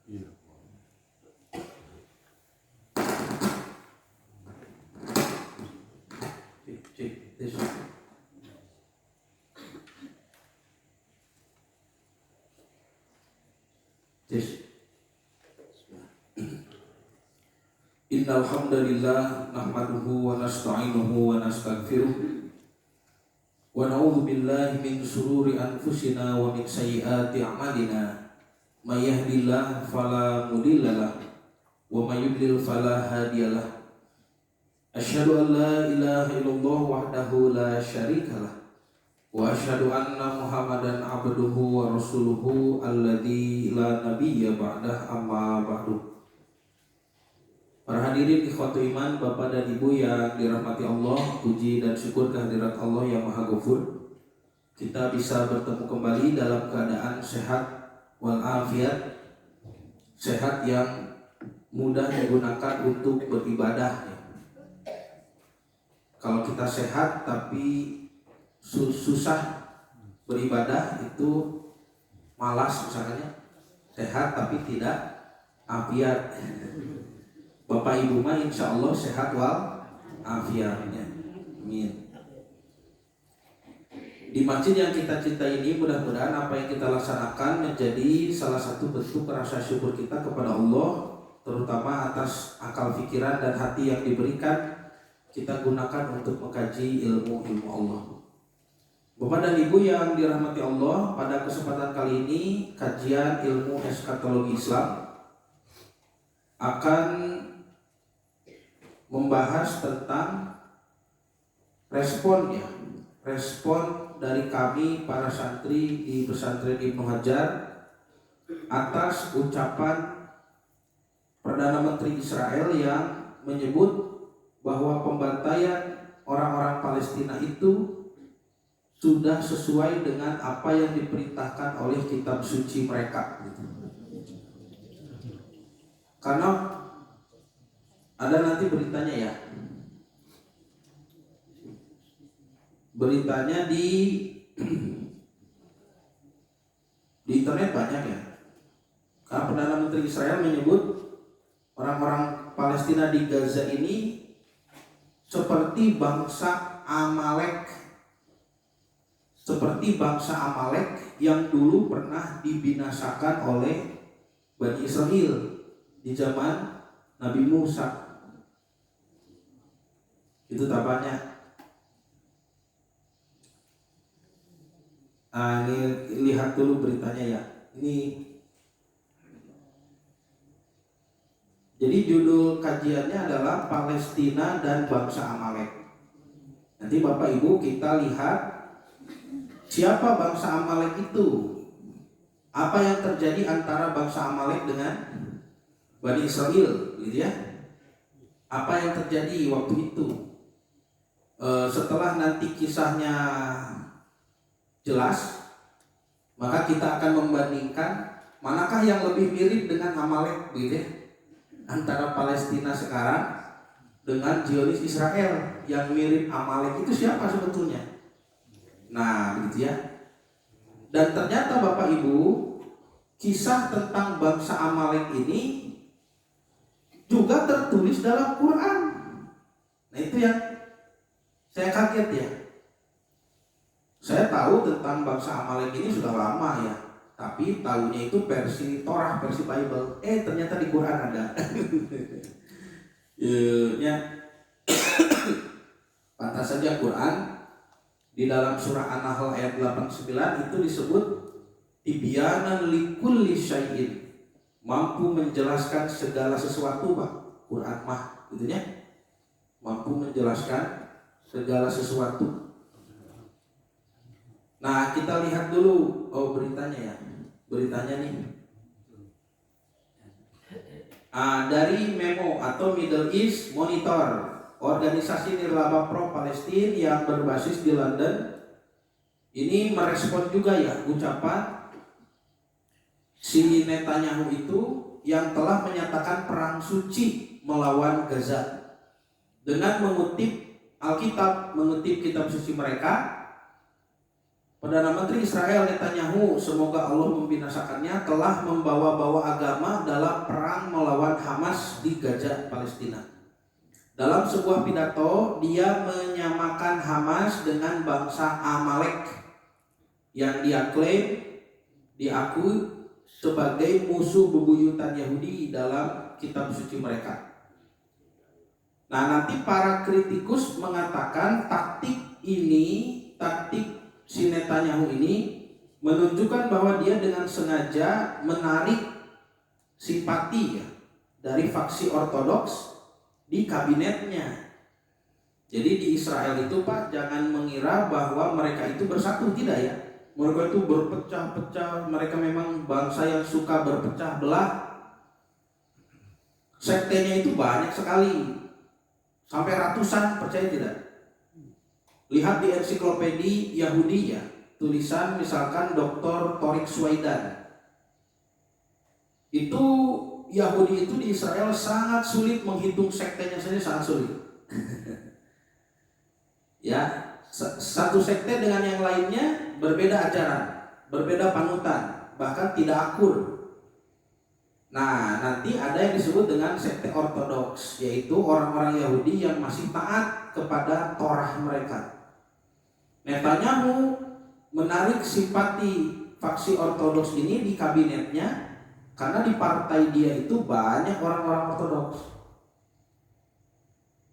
Iya. Cek, tes. Tes. Innal hamdalillah nahmaduhu wa nasta'inuhu wa nastaghfiruh wa na'udzu billahi min shururi anfusina wa min sayyiati a'malina may yahdihillahu fala mudhillalah wa may yudlil fala hadiyalah. Asyhadu an la ilaha illallah wahdahu la syarikalah wa asyhadu anna Muhammadan abduhu wa rasuluhu alladzi la nabiyya ba'dah, amma ba'du. Para hadirin ikhwatu iman, Bapak dan Ibu yang dirahmati Allah, puji dan syukur kehadirat Allah yang Maha Ghafur. Kita bisa bertemu kembali dalam keadaan sehat walafiat, sehat yang mudah digunakan untuk beribadah. Kalau kita sehat tapi susah beribadah, itu malas misalnya. Sehat tapi tidak afiat. Bapak Ibu mah insya Allah sehat wal afiatnya. Amin. Di masjid yang kita cintai ini, mudah-mudahan apa yang kita laksanakan menjadi salah satu bentuk rasa syukur kita kepada Allah, terutama atas akal pikiran dan hati yang diberikan kita gunakan untuk mengkaji ilmu Allah. Bapak dan Ibu yang dirahmati Allah, pada kesempatan kali ini kajian ilmu eskatologi Islam akan membahas tentang respon dari kami para santri di pesantren Ibnu Hajar atas ucapan Perdana Menteri Israel yang menyebut bahwa pembantaian orang-orang Palestina itu sudah sesuai dengan apa yang diperintahkan oleh kitab suci mereka. Karena ada nanti beritanya ya. Beritanya di internet banyak ya. Karena Perdana Menteri Israel menyebut orang-orang Palestina di Gaza ini seperti bangsa Amalek. Seperti bangsa Amalek yang dulu pernah dibinasakan oleh Bani Israel di zaman Nabi Musa. Itu tampaknya. Ini lihat dulu beritanya ya. Ini jadi judul kajiannya adalah Palestina dan bangsa Amalek. Nanti Bapak Ibu kita lihat siapa bangsa Amalek itu. Apa yang terjadi antara bangsa Amalek dengan Bani Israel, gitu ya. Apa yang terjadi waktu itu? Setelah nanti kisahnya jelas, maka kita akan membandingkan manakah yang lebih mirip dengan Amalek, gitu ya. Antara Palestina sekarang dengan Zionis Israel. Yang mirip Amalek itu siapa sebetulnya? Nah, begitu ya. Dan ternyata Bapak Ibu, kisah tentang bangsa Amalek ini juga tertulis dalam Quran. Nah, itu yang saya kaget ya. Saya tahu tentang bangsa Amalek ini sudah lama ya, tapi tahunya itu versi Torah, versi Bible. Ternyata di Quran ada. Ya, pantas saja Quran di dalam surah An-Nahl ayat 89 itu disebut tibyanan likulli syai'in, mampu menjelaskan segala sesuatu, Pak. Quran mah gitu ya. Mampu menjelaskan segala sesuatu. Nah, kita lihat dulu beritanya ya. Beritanya nih. Dari Memo atau Middle East Monitor, organisasi nirlaba pro-Palestina yang berbasis di London, ini merespon juga ya ucapan si Netanyahu itu yang telah menyatakan perang suci melawan Gaza dengan mengutip Alkitab, mengutip kitab suci mereka. Perdana Menteri Israel Netanyahu, semoga Allah membinasakannya, telah membawa-bawa agama dalam perang melawan Hamas di Gaza, Palestina. Dalam sebuah pidato, dia menyamakan Hamas dengan bangsa Amalek yang dia klaim diakui sebagai musuh bebuyutan Yahudi dalam kitab suci mereka. Nah, nanti para kritikus mengatakan taktik si Netanyahu ini menunjukkan bahwa dia dengan sengaja menarik simpati ya, dari faksi ortodoks di kabinetnya. Jadi di Israel itu Pak, jangan mengira bahwa mereka itu bersatu, tidak ya. Mereka itu berpecah-pecah, mereka memang bangsa yang suka berpecah belah. Sektenya itu banyak sekali, sampai ratusan, percaya tidak? Lihat di ensiklopedi Yahudi ya, tulisan misalkan Dr. Torik Swaidan. Itu Yahudi itu di Israel sangat sulit menghitung sektenya saja, sangat sulit. Ya, satu sekte dengan yang lainnya berbeda ajaran, berbeda panutan, bahkan tidak akur. Nah, nanti ada yang disebut dengan sekte ortodoks, yaitu orang-orang Yahudi yang masih taat kepada Torah mereka. Netanyahu menarik simpati faksi ortodoks ini di kabinetnya karena di partai dia itu banyak orang-orang ortodoks.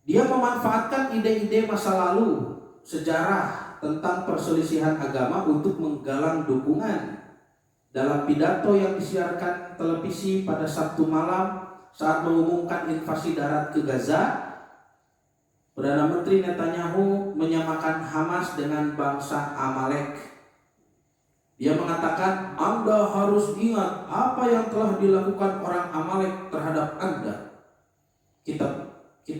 Dia memanfaatkan ide-ide masa lalu, sejarah tentang perselisihan agama untuk menggalang dukungan. Dalam pidato yang disiarkan televisi pada Sabtu malam saat mengumumkan invasi darat ke Gaza, Perdana Menteri Netanyahu menyamakan Hamas dengan bangsa Amalek. Dia mengatakan, Anda harus ingat apa yang telah dilakukan orang Amalek terhadap Anda.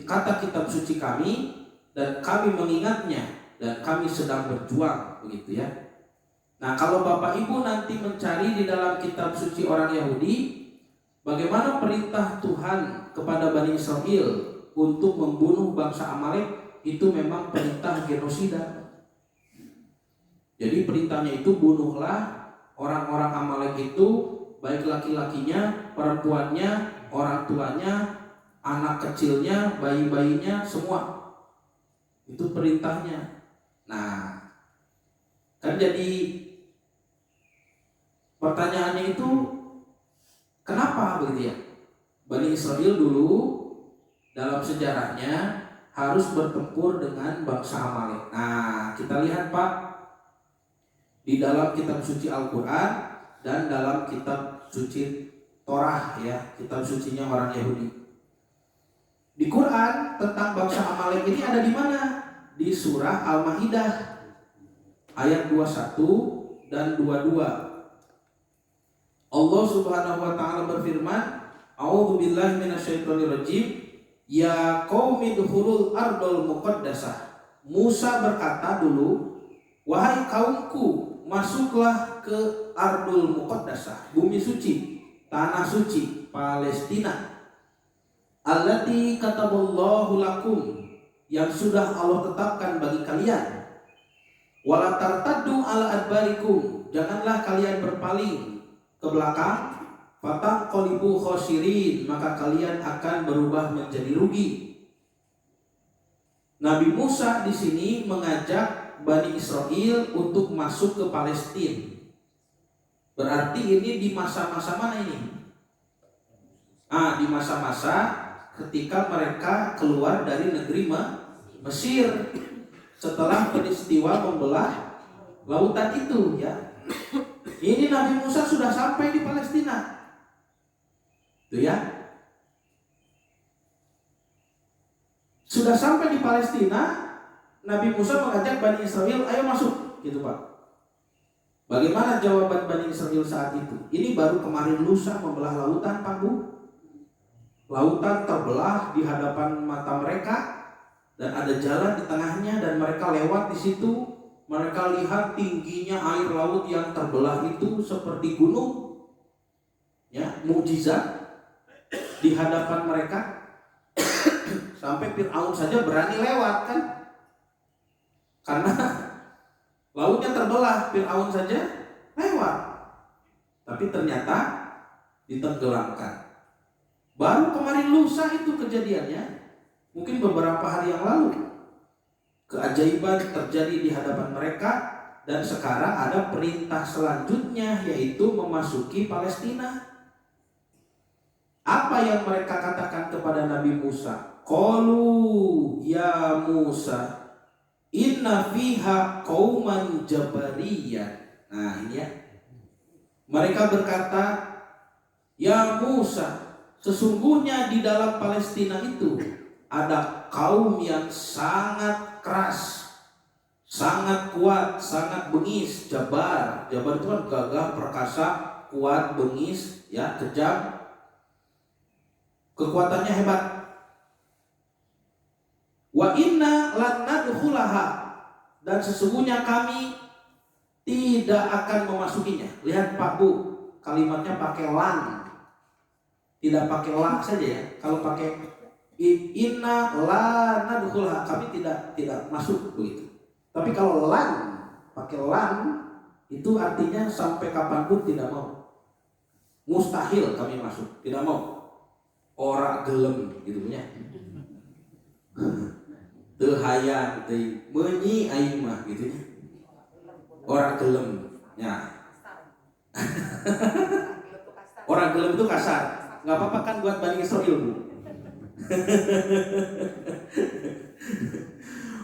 Kata kitab suci kami, dan kami mengingatnya, dan kami sedang berjuang, begitu ya. Nah, kalau Bapak Ibu nanti mencari di dalam kitab suci orang Yahudi, bagaimana perintah Tuhan kepada Bani Israel untuk membunuh bangsa Amalek, itu memang perintah genosida. Jadi perintahnya itu bunuhlah orang-orang Amalek itu, baik laki-lakinya, perempuannya, orang tuanya, anak kecilnya, bayi-bayinya, semua. Itu perintahnya. Nah, kan jadi pertanyaannya itu, kenapa begitu ya? Bani Israel dulu dalam sejarahnya harus bertempur dengan bangsa Amalek. Nah, kita lihat Pak, di dalam kitab suci Al-Quran dan dalam kitab suci Torah ya, kitab sucinya orang Yahudi. Di Quran tentang bangsa Amalek ini ada di mana? Di surah Al-Maidah ayat 21 dan 22. Allah Subhanahu wa taala berfirman, A'udzubillahi minasyaitonirrajim, ya qaumi dukhulul ardul muqaddasah. Musa berkata dulu, wahai kaumku, masuklah ke ardul muqaddasah, bumi suci, tanah suci, Palestina. Allati kataballahu lakum, yang sudah Allah tetapkan bagi kalian. Wala tartaddu ala adbarikum, janganlah kalian berpaling ke belakang, fataqalibu khosirin, maka kalian akan berubah menjadi rugi. Nabi Musa di sini mengajak Bani Israel untuk masuk ke Palestina. Berarti ini di masa-masa mana ini? Di masa-masa ketika mereka keluar dari negeri Mesir setelah peristiwa membelah lautan itu ya. Ini Nabi Musa sudah sampai di Palestina. Itu ya. Sudah sampai di Palestina, Nabi Musa mengajak Bani Israel, ayo masuk, gitu Pak. Bagaimana jawaban Bani Israel saat itu? Ini baru kemarin lusa membelah lautan, Pak Bu. Lautan terbelah di hadapan mata mereka dan ada jalan di tengahnya dan mereka lewat di situ. Mereka lihat tingginya air laut yang terbelah itu seperti gunung, ya, mukjizat di hadapan mereka. Sampai Fir'aun saja berani lewat kan, karena Lautnya terbelah, Fir'aun saja lewat. Tapi ternyata ditenggelamkan. Baru kemarin lusa itu kejadiannya, mungkin beberapa hari yang lalu. Keajaiban terjadi di hadapan mereka, dan sekarang ada perintah selanjutnya, yaitu memasuki Palestina. Apa yang mereka katakan kepada Nabi Musa? Qalu ya Musa, inna fiha qauman jabariyan. Nah ini ya. Mereka berkata, ya Musa, sesungguhnya di dalam Palestina itu ada kaum yang sangat keras, sangat kuat, sangat bengis, jabar. Jabar itu kan gagah, perkasa, kuat, bengis, ya, kejam. Kekuatannya hebat. Wa inna lan nadkhulaha, dan sesungguhnya kami tidak akan memasukinya. Lihat Pak Bu, kalimatnya pakai lan, tidak pakai la saja ya. Kalau pakai inna la nadkhulaha, kami tidak masuk begitu. Tapi kalau lan, pakai lan, itu artinya sampai kapanpun tidak mau. Mustahil kami masuk, tidak mau. Ora gelem gitu punya. Teu hayang teh meunyi aing mah gitu nya. Ora gelem nya. Ora gelem itu kasar. Enggak apa-apa kan buat Bani Israil, Bu.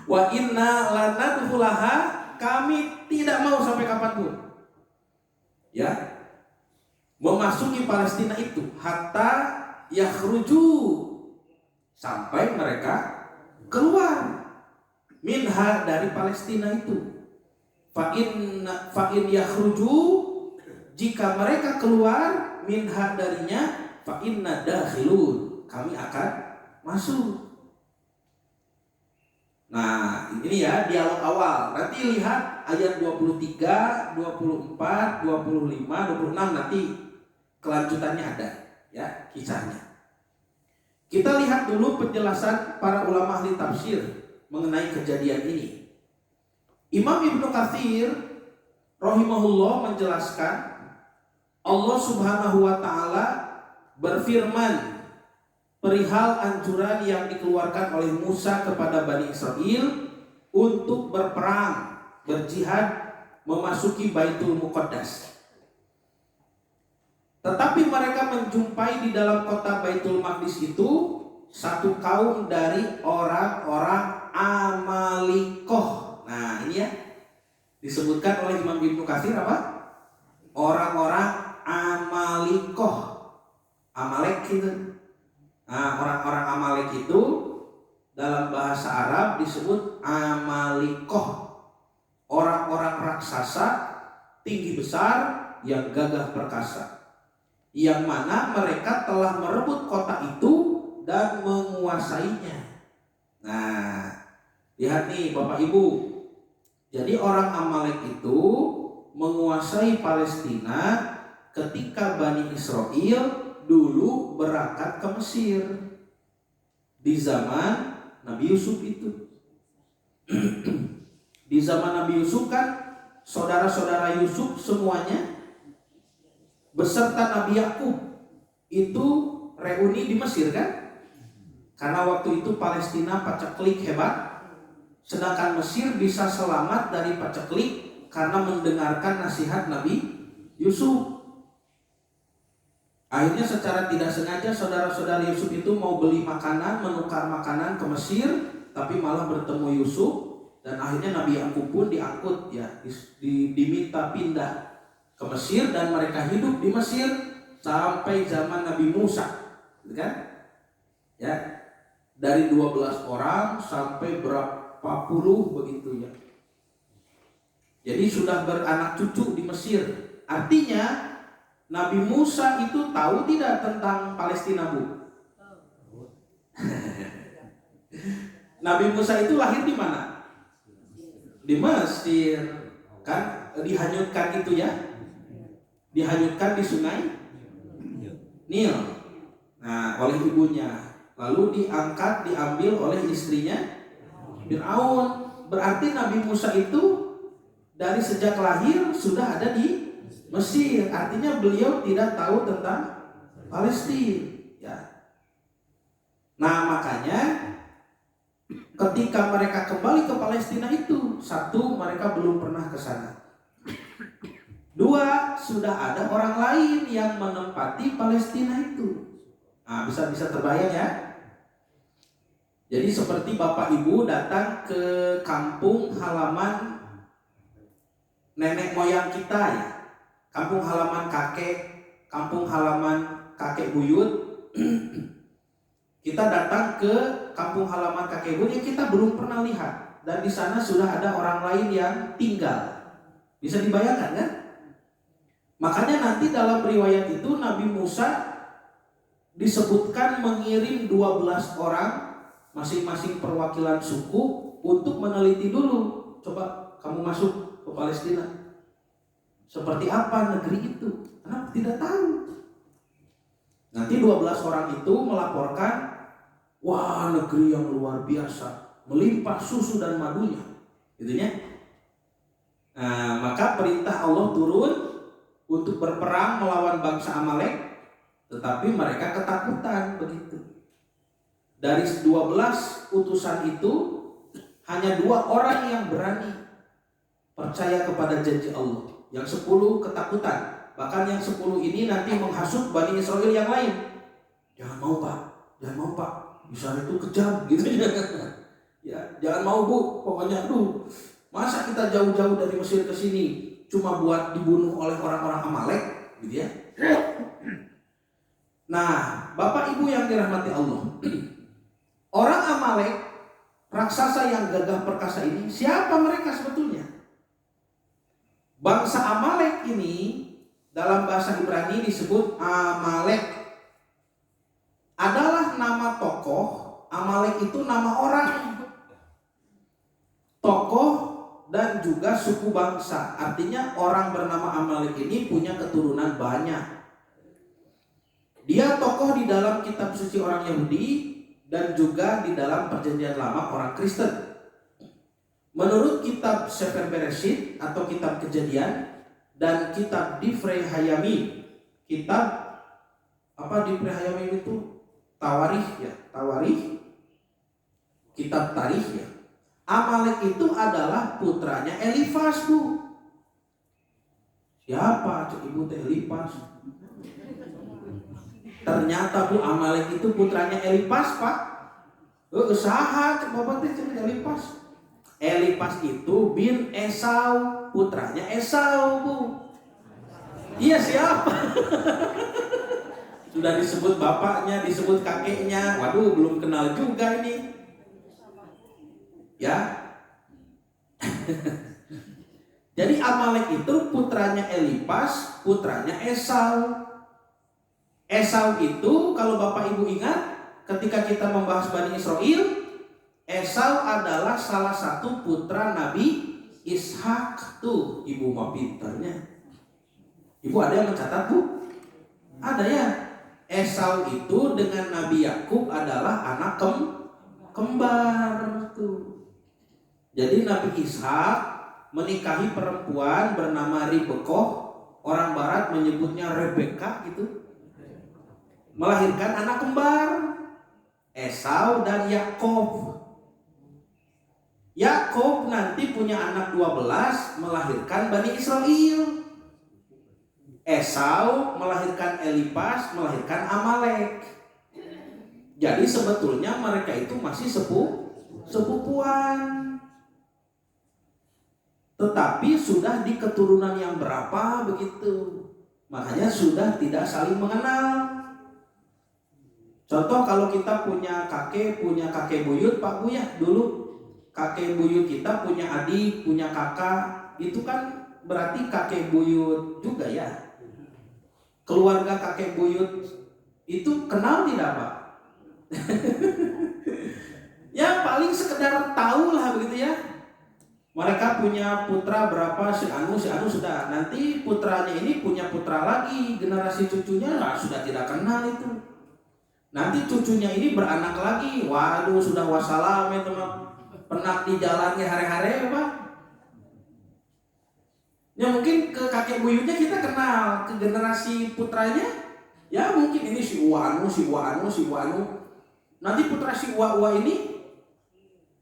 Wa inna lanadkhulaha, kami tidak mau sampai kapanpun. Ya. Memasuki Palestina itu hatta yakhruju, sampai mereka keluar minha, dari Palestina itu. Fa in yakhruju, jika mereka keluar minha, darinya, fa inna dakhilun, kami akan masuk. Nah ini ya dialog awal. Nanti lihat ayat 23, 24, 25, 26, nanti kelanjutannya ada ya kisahnya. Kita lihat dulu penjelasan para ulama ahli tafsir mengenai kejadian ini. Imam Ibnu Katsir rahimahullah menjelaskan, Allah Subhanahu wa taala berfirman perihal anjuran yang dikeluarkan oleh Musa kepada Bani Israel untuk berperang, berjihad, memasuki Baitul Muqaddas. Tetapi mereka menjumpai di dalam kota Baitul Maqdis itu satu kaum dari orang-orang Amalikoh. Nah ini ya disebutkan oleh Imam Ibnu Katsir apa? Orang-orang Amalikoh. Amalek itu. Nah orang-orang Amalek itu dalam bahasa Arab disebut Amalikoh. Orang-orang raksasa tinggi besar yang gagah perkasa, yang mana mereka telah merebut kota itu dan menguasainya. Nah, lihat nih Bapak Ibu. Jadi orang Amalek itu menguasai Palestina ketika Bani Israil dulu berangkat ke Mesir di zaman Nabi Yusuf itu. Di zaman Nabi Yusuf kan saudara-saudara Yusuf semuanya beserta Nabi Yakub itu reuni di Mesir kan? Karena waktu itu Palestina paceklik hebat, sedangkan Mesir bisa selamat dari paceklik karena mendengarkan nasihat Nabi Yusuf. Akhirnya secara tidak sengaja saudara-saudara Yusuf itu mau beli makanan, menukar makanan ke Mesir, tapi malah bertemu Yusuf, dan akhirnya Nabi Yakub pun diangkut ya, diminta pindah ke Mesir, dan mereka hidup di Mesir sampai zaman Nabi Musa, kan? Ya, dari 12 orang sampai berapa puluh begitu ya. Jadi sudah beranak cucu di Mesir. Artinya Nabi Musa itu tahu tidak tentang Palestina, Bu? Nabi Musa itu lahir di mana? Di Mesir, kan? Dihanyutkan itu ya. Dihanyutkan di sungai Nil. Nah, oleh ibunya. Lalu diangkat, diambil oleh istrinya Fir'aun. Berarti Nabi Musa itu dari sejak lahir sudah ada di Mesir. Artinya beliau tidak tahu tentang Palestina. Ya. Nah makanya ketika mereka kembali ke Palestina itu, satu, mereka belum pernah ke sana. Dua, sudah ada orang lain yang menempati Palestina itu. Nah, bisa terbayang ya. Jadi seperti Bapak Ibu datang ke kampung halaman nenek moyang kita ya. Kampung halaman kakek, kampung halaman kakek buyut. Kita datang ke kampung halaman kakek buyut yang kita belum pernah lihat. Dan di sana sudah ada orang lain yang tinggal. Bisa dibayangkan kan? Makanya nanti dalam riwayat itu Nabi Musa disebutkan mengirim 12 orang masing-masing perwakilan suku untuk meneliti dulu. Coba kamu masuk ke Palestina, seperti apa negeri itu? Karena tidak tahu. Nanti 12 orang itu melaporkan, wah negeri yang luar biasa, melimpah susu dan madunya, gitu ya. Nah, maka perintah Allah turun untuk berperang melawan bangsa Amalek, tetapi mereka ketakutan begitu. Dari 12 utusan itu hanya 2 orang yang berani percaya kepada janji Allah. Yang 10 ketakutan. Bahkan yang 10 ini nanti menghasut Bani Israel yang lain. Jangan mau Pak, bisa itu kejam gitu ya. Jangan mau Bu, pokoknya masa kita jauh-jauh dari Mesir ke sini cuma buat dibunuh oleh orang-orang Amalek, gitu ya. Nah, Bapak Ibu yang dirahmati Allah, orang Amalek, raksasa yang gagah perkasa ini, siapa mereka sebetulnya? Bangsa Amalek ini dalam bahasa Ibrani disebut Amalek. Adalah nama tokoh. Amalek itu nama orang, tokoh dan juga suku bangsa. Artinya orang bernama Amalek ini punya keturunan banyak. Dia tokoh di dalam kitab suci orang Yahudi dan juga di dalam perjanjian lama orang Kristen. Menurut kitab Sefer Bereshit atau kitab Kejadian dan kitab Divrei Hayamim, kitab Divrei Hayamim itu Tawarikh ya, kitab Tarikh ya. Amalek itu adalah putranya Elifas, Bu. Siapa cek ibu teh Elifas? Ternyata Bu, Amalek itu putranya Elifas, Pak. Usaha cek bapak teh cek Elifas. Elifas itu bin Esau, putranya Esau, Bu. Iya siapa? Sudah disebut bapaknya, disebut kakeknya. Waduh, belum kenal juga ini. Ya. Jadi Amalek itu putranya Elifas, putranya Esau. Esau itu kalau Bapak Ibu ingat ketika kita membahas Bani Israel, Esau adalah salah satu putra Nabi Ishak. Tuh, Ibu mah pinternya. Ibu ada yang mencatat, Bu? Ada ya. Esau itu dengan Nabi Yakub adalah anak kembar tuh. Jadi Nabi Ishak menikahi perempuan bernama Ribekoh, orang barat menyebutnya Rebeka gitu. Melahirkan anak kembar, Esau dan Yakub. Yakub nanti punya anak 12, melahirkan Bani Israel. Esau melahirkan Elifas, melahirkan Amalek. Jadi sebetulnya mereka itu masih sepupuan. Tetapi sudah di keturunan yang berapa begitu. Makanya sudah tidak saling mengenal. Contoh kalau kita punya kakek buyut, Pak Bu ya, dulu kakek buyut kita punya adik, punya kakak, itu kan berarti kakek buyut juga ya. Keluarga kakek buyut itu kenal tidak, Pak? Ya paling sekedar tahu lah begitu ya. Mereka punya putra berapa, si anu sudah. Nanti putranya ini punya putra lagi, generasi cucunya sudah tidak kenal itu. Nanti cucunya ini beranak lagi, waduh sudah wassalam ya teman. Penak di jalannya hari-hari Pak. Ya mungkin ke kakek buyutnya kita kenal, ke generasi putranya, ya mungkin ini si Uanu. Nanti putra si Uwa ini,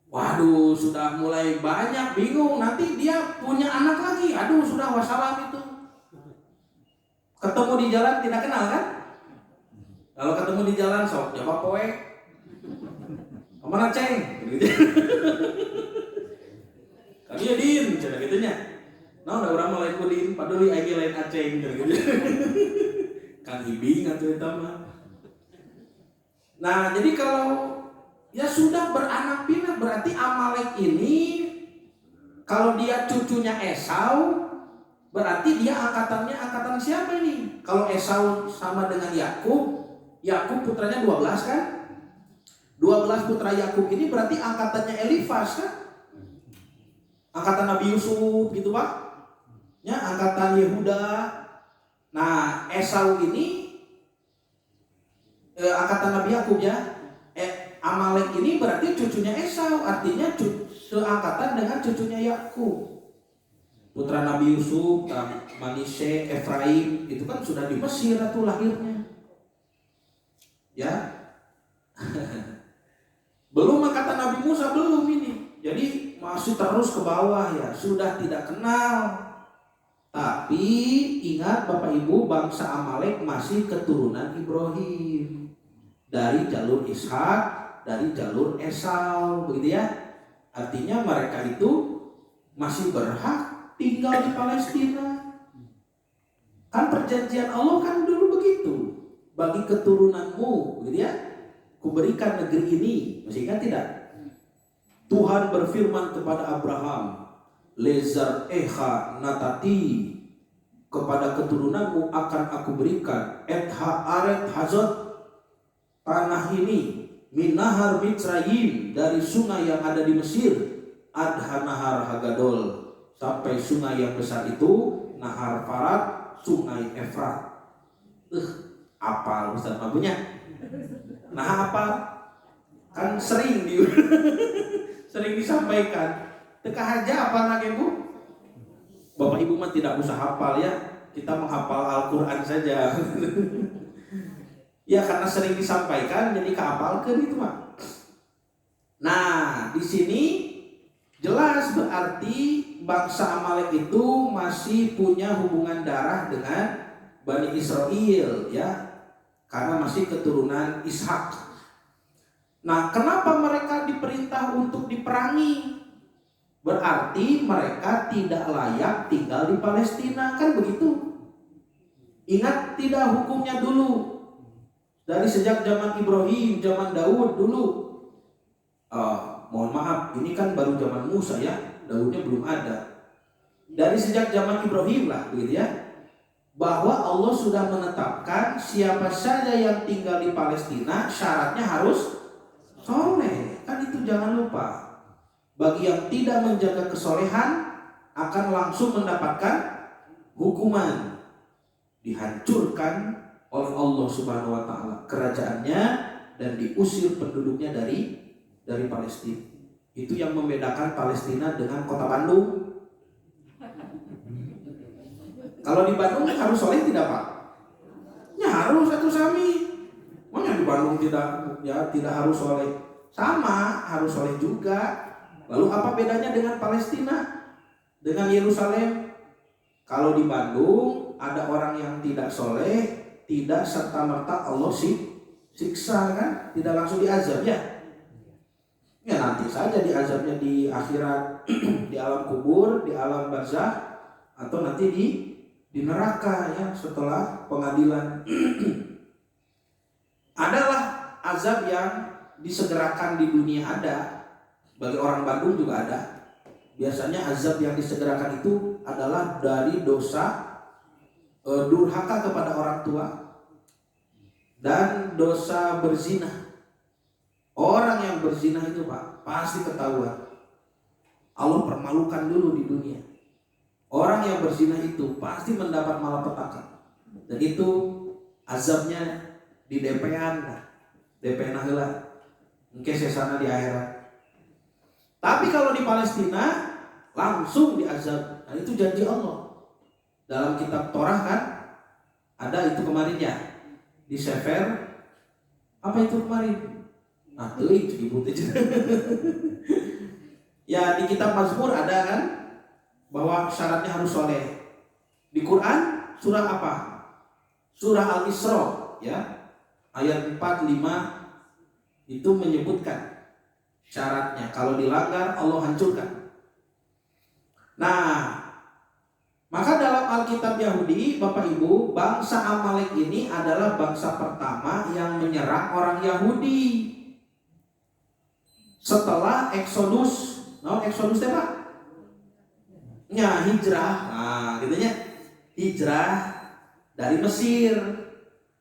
waduh sudah mulai banyak, bingung. Nanti dia punya anak lagi, aduh sudah wassalam itu. Ketemu di jalan tidak kenal kan? Kalau ketemu di jalan sok jawab poe, kemana ceng? Gitu. Kami ya din, cara gitunya. Nah udah orang mulai kudin, padahal lagi lain aceng gitu. Kang Ibing atau itu mah. Nah jadi kalau ya sudah beranak pinak, berarti Amalek ini kalau dia cucunya Esau, berarti dia angkatan siapa ini? Kalau Esau sama dengan Yakub putranya 12 kan? 12 putra Yakub ini berarti angkatannya Elifas kan? Angkatan Nabi Yusuf gitu Pak. Ya, angkatan Yehuda. Nah, Esau ini angkatan Nabi Yakub ya. Amalek ini berarti cucunya Esau, artinya seangkatan dengan cucunya Yakub. Putra Nabi Yusuf, Manise, Efraim, itu kan sudah di Mesir itu lahirnya. Ya. Belum angkatan Nabi Musa, belum ini. Jadi masih terus ke bawah ya, sudah tidak kenal. Tapi ingat Bapak Ibu, bangsa Amalek masih keturunan Ibrahim. Dari jalur Ishak, dari jalur Esau, begitu ya. Artinya mereka itu masih berhak tinggal di Palestina. Kan perjanjian Allah kan dulu begitu. Bagi keturunanmu, begitu ya. Kuberikan negeri ini, masih ingat tidak? Tuhan berfirman kepada Abraham, Lezar eha natati, kepada keturunanmu akan aku berikan etha aret hazot, tanah ini minahar Mitzrayim, dari sungai yang ada di Mesir, adhanahar hagadol, sampai sungai yang besar itu nahar Farat, sungai Efrat. Apa Ustaz Mabunya? Nah apa? Kan sering disampaikan. Teka aja apa lagi Bu? Bapak Ibu mah tidak usah hafal ya. Kita menghafal Al-Quran saja. Ya karena sering disampaikan jadi kehafalkan itu Pak. Nah di sini jelas berarti bangsa Amalek itu masih punya hubungan darah dengan Bani Israel ya. Karena masih keturunan Ishak. Nah kenapa mereka diperintah untuk diperangi? Berarti mereka tidak layak tinggal di Palestina, kan begitu? Ingat tidak hukumnya dulu? Dari sejak zaman Ibrahim, zaman Daud dulu. Mohon maaf, ini kan baru zaman Musa ya, Daudnya belum ada. Dari sejak zaman Ibrahim lah, begitu ya. Bahwa Allah sudah menetapkan siapa saja yang tinggal di Palestina syaratnya harus soleh, kan itu jangan lupa. Bagi yang tidak menjaga kesolehan akan langsung mendapatkan hukuman, dihancurkan oleh Allah Subhanahu wa taala kerajaannya dan diusir penduduknya dari Palestina. Itu yang membedakan Palestina dengan kota Bandung. Kalau di Bandung harus soleh tidak Pak? Ya harus satu sami. Makanya di Bandung tidak harus soleh. Sama harus soleh juga. Lalu apa bedanya dengan Palestina? Dengan Yerusalem? Kalau di Bandung ada orang yang tidak soleh, tidak serta-merta Allah siksa kan? Tidak langsung diazab ya? Ya nanti saja diazabnya di akhirat, di alam kubur, di alam barzakh, atau nanti di neraka ya setelah pengadilan. Adalah azab yang disegerakan di dunia ada. Bagi orang Bandung juga ada. Biasanya azab yang disegerakan itu adalah dari dosa durhaka kepada orang tua dan dosa berzina. Orang yang berzina itu Pak pasti ketahuan. Allah permalukan dulu di dunia. Orang yang berzina itu pasti mendapat malapetaka. Dan itu azabnya di DP-an lah. DP-an heula. Engke sesana di akhirat. Tapi kalau di Palestina langsung diazab. Nah itu janji Allah. dalam kitab Torah kan ada itu kemarin ya, di Sefer apa itu kemarin? Nah, teuing disebut aja. Ya, di kitab Mazmur ada kan bahwa syaratnya harus soleh. Di Quran surah apa? Surah Al-Isra ya, ayat 4, 5 itu menyebutkan syaratnya. Kalau dilanggar Allah hancurkan. Nah, maka dalam Alkitab Yahudi, Bapak Ibu, bangsa Amalek ini adalah bangsa pertama yang menyerang orang Yahudi setelah Exodus. Nah, Exodus itu apa? Ya, hijrah. Nah, gitunya. Hijrah dari Mesir.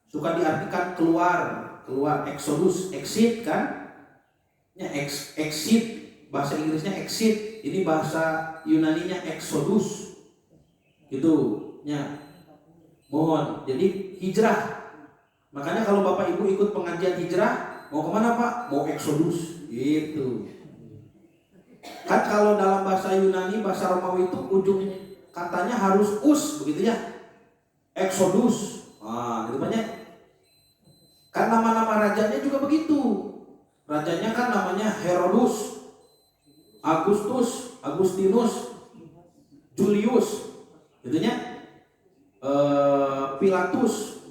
Suka diartikan keluar Exodus, exit kan? Ya, exit, bahasa Inggrisnya exit. Ini bahasa Yunaninya Exodus. Gitu, ya. Mohon. Jadi hijrah. Makanya kalau Bapak Ibu ikut pengajian hijrah, mau kemana Pak? Mau Exodus. Gitu. Kan kalau dalam bahasa Yunani, bahasa Romawi itu ujung katanya harus begitu ya. Exodus. Nah, gitu banyak. Kan nama-nama rajanya juga begitu. Rajanya kan namanya Herodus, Agustus, Agustinus, Julius, gitunya. Pilatus,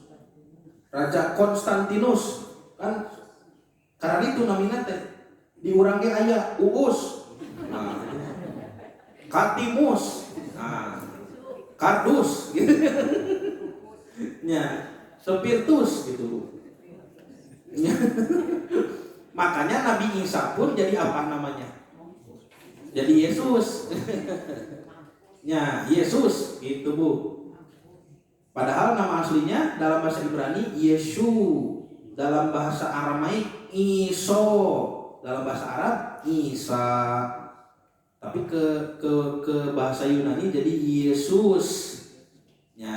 Raja Konstantinus, kan karena itu namanya teh diurangke aya Uus. Nah, Katimus, nah, Kardus, gitu. Ya, Spiritus, gitu. Ya. Makanya Nabi Isa pun jadi apa namanya? Jadi Yesus. Ya, Yesus, gitu Bu. Padahal nama aslinya dalam bahasa Ibrani Yesu, dalam bahasa Aramaik Iso, dalam bahasa Arab Isa. Tapi ke bahasa Yunani jadi Yesus. Ya.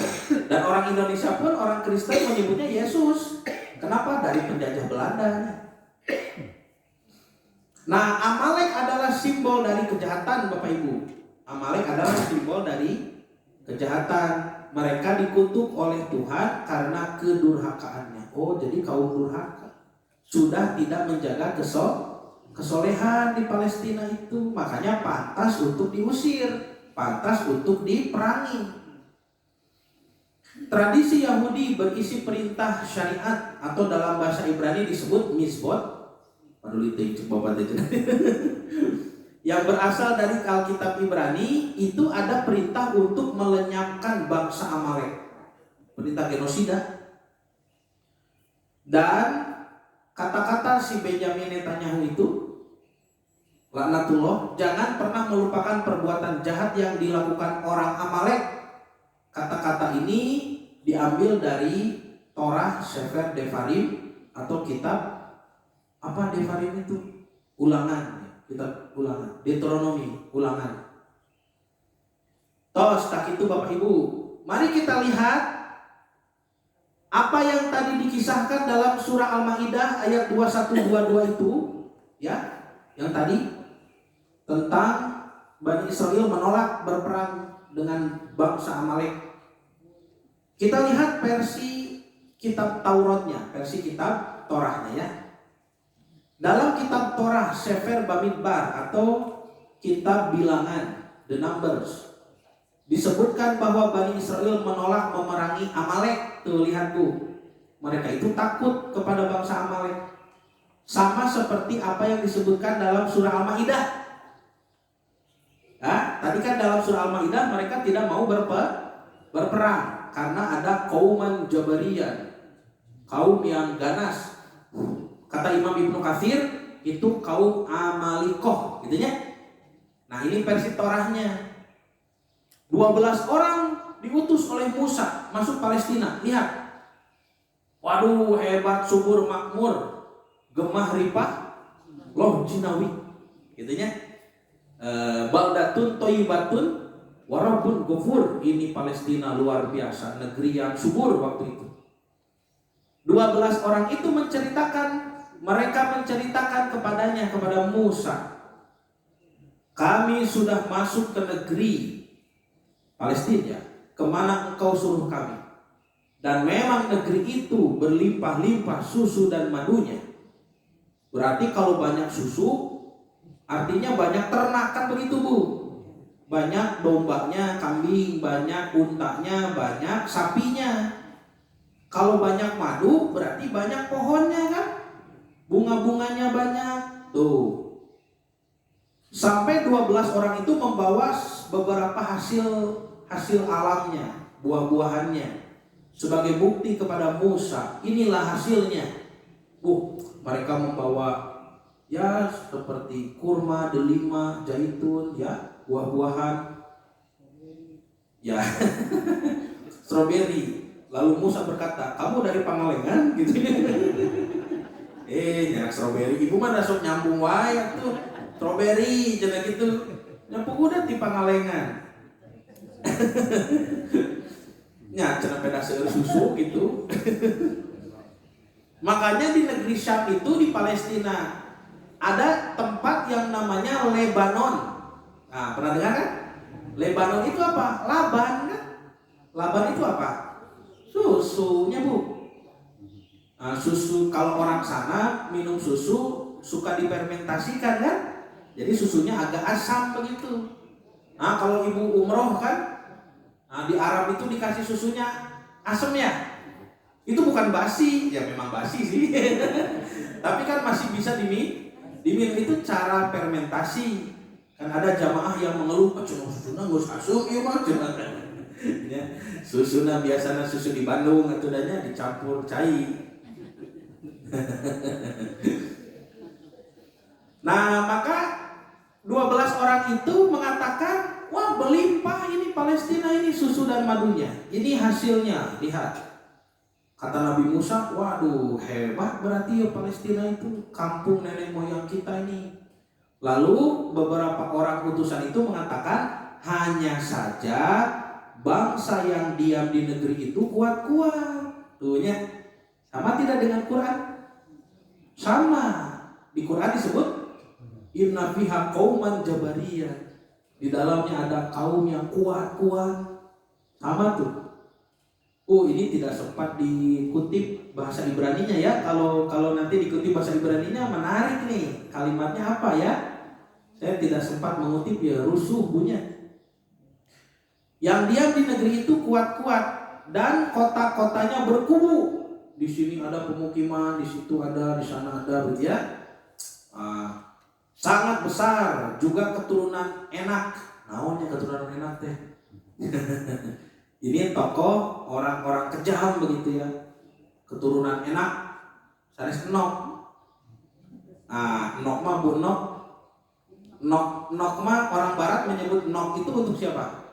Dan orang Indonesia pun, orang Kristen menyebutnya Yesus. Kenapa? Dari penjajah Belanda. Nah, Amalek adalah simbol dari kejahatan, Bapak Ibu. Amalek adalah simbol dari kejahatan. Mereka dikutuk oleh Tuhan karena kedurhakaannya. Oh, jadi kaum durhaka sudah tidak menjaga kesolehan di Palestina itu, makanya pantas untuk diusir, pantas untuk diperangi. Tradisi Yahudi berisi perintah syariat atau dalam bahasa Ibrani disebut misbot, yang berasal dari Alkitab Ibrani. Itu ada perintah untuk melenyapkan bangsa Amalek, perintah genosida. Dan kata-kata si Benyamin Netanyahu itu, laknatullah, jangan pernah melupakan perbuatan jahat yang dilakukan orang Amalek. Kata-kata ini diambil dari Torah Sefer Devarim atau kitab apa Devarim itu? Ulangan, kitab Ulangan, Deuteronomi, Ulangan. Tos tak itu Bapak Ibu. Mari kita lihat apa yang tadi dikisahkan dalam surah Al-Maidah ayat 21-22 itu, ya, yang tadi tentang Bani Israel menolak berperang dengan bangsa Amalek. Kita lihat versi kitab Tauratnya, versi kitab Torahnya ya. Dalam kitab Torah Sefer Bamidbar atau kitab Bilangan, The Numbers, disebutkan bahwa Bani Israel menolak memerangi Amalek. Tuh lihat Bu, mereka itu takut kepada bangsa Amalek. Sama seperti apa yang disebutkan dalam surah Al-Maidah. Nah, tadi kan dalam surah Al-Maidah mereka tidak mau berperang karena ada kauman Jabarian, kaum yang ganas. Kata Imam Ibnu Katsir itu kaum Amalikoh, gitu ya. Nah, ini versi Torahnya. 12 orang diutus oleh Musa masuk Palestina. Lihat. Waduh, hebat, subur, makmur, gemah ripah, loh jinawi, gitu ya. Baldatun toyibatun warabun gofur. Ini Palestina luar biasa, negeri yang subur waktu itu. 12 orang itu mereka menceritakan kepadanya, kepada Musa, kami sudah masuk ke negeri Palestina kemana engkau suruh kami. Dan memang negeri itu berlimpah-limpah susu dan madunya. Berarti kalau banyak susu, artinya banyak ternak, kan begitu Bu. Banyak dombanya, kambing, banyak untanya, banyak sapinya. Kalau banyak madu berarti banyak pohonnya kan? Bunga-bunganya banyak. Tuh. Sampai 12 orang itu membawa beberapa hasil alamnya, buah-buahannya, sebagai bukti kepada Musa. Inilah hasilnya. Mereka membawa ya seperti kurma, delima, zaitun, ya buah-buahan, ya stroberi. Lalu Musa berkata, kamu dari Pangalengan gitu. Nyarak stroberi, ibu mana sok nyambung wae tuh. Stroberi cenah gitu. Nyambung udah di Pangalengan. Ya cenah peda seueur susu gitu. Makanya di negeri Syam itu di Palestina ada tempat yang namanya Lebanon. Nah, pernah dengar kan? Lebanon itu apa? Laban kan? Laban itu apa? Susunya Bu. Nah, susu kalau orang sana minum susu suka difermentasikan kan? Jadi susunya agak asam begitu. Nah, kalau ibu umroh kan, nah, di Arab itu dikasih susunya asam ya. Itu bukan basi, ya memang basi sih. Tapi kan masih bisa diminum, itu cara fermentasi. Kan ada jamaah yang mengeluh, susuna geus asam ieu mah cenah. Ya, susuna biasanya susu di Bandung atudanya dicampur cai. Nah, maka 12 orang itu mengatakan, wah berlimpah ini Palestina ini susu dan madunya. Ini hasilnya, lihat. Kata Nabi Musa, waduh hebat berarti ya Palestina itu, kampung nenek moyang kita ini. Lalu beberapa orang utusan itu mengatakan, hanya saja bangsa yang diam di negeri itu kuat-kuat. Tuhnya, sama tidak dengan Quran? Sama. Di Quran disebut inna fiha qauman jabariyah. Di dalamnya ada kaum yang kuat-kuat. Sama tuh. Ini tidak sempat dikutip bahasa Ibraninya ya. Kalau nanti dikutip bahasa Ibraninya menarik nih. Kalimatnya apa ya? Saya tidak sempat mengutip ya, rusuh bunyinya. Yang diam di negeri itu kuat-kuat dan kota-kotanya berkubu. Di sini ada pemukiman, di situ ada, di sana ada, begitu ya. Sangat besar, juga keturunan enak. Naonnya keturunan enak teh? Ini tokoh orang-orang kejam begitu ya. Keturunan enak, sanes Nok. Nok mah Bu Nok. Nok mah orang barat menyebut Nok itu untuk siapa?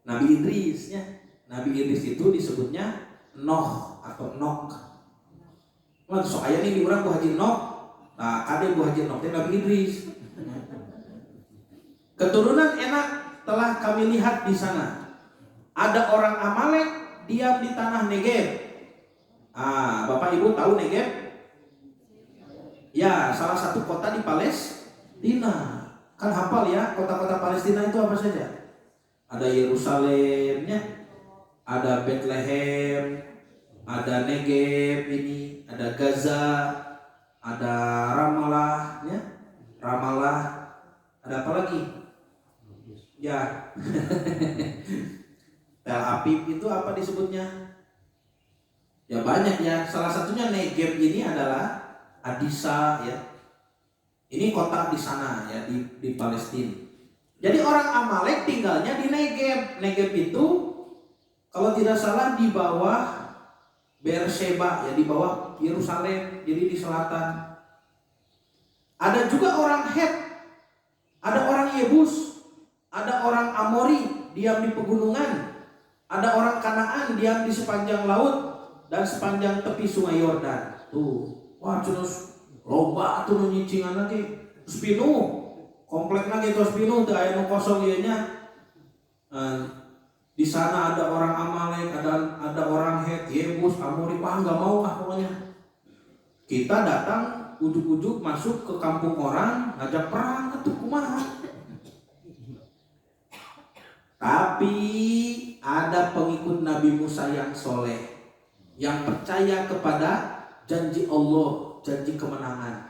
Nabi Idris ya. Nabi Idris itu disebutnya Noh atau Nok. So aya nih di urang Bu Haji Nok. Nah, kade Bu Haji Nok teh Nabi Idris. Keturunan enak telah kami lihat di sana. Ada orang Amalek diam di tanah Negev. Bapak Ibu tahu Negev? Ya, salah satu kota di Palestina. Kan hafal ya, kota-kota Palestina itu apa saja? Ada Yerusalemnya, ada Bethlehem, ada Negev ini, ada Gaza, ada Ramallah, ya. Ramallah, ada apa lagi? Ya. Tel Aviv itu apa disebutnya? Ya banyak ya. Salah satunya Negev ini adalah Adisa ya. Ini kota di sana ya di Palestina. Jadi orang Amalek tinggalnya di Negev. Negev itu kalau tidak salah di bawah Beersheba ya, di bawah Yerusalem, jadi di selatan. Ada juga orang Het, ada orang Yebus, ada orang Amori diam di pegunungan. Ada orang Kanaan diam di sepanjang laut dan sepanjang tepi sungai Yordan. Tuh, wah terus loba tuh nyincingan lagi. Terus pinuh, komplek lagi terus pinuh, teu aya nu kosong ieu nya. Di sana ada orang Amalek, ada orang Het, Yebus, Amori, enggak mau pokoknya. Kita datang ujuk-ujuk masuk ke kampung orang, ngajak perang atuh kumaha. Tapi ada pengikut Nabi Musa yang soleh, yang percaya kepada janji Allah, janji kemenangan.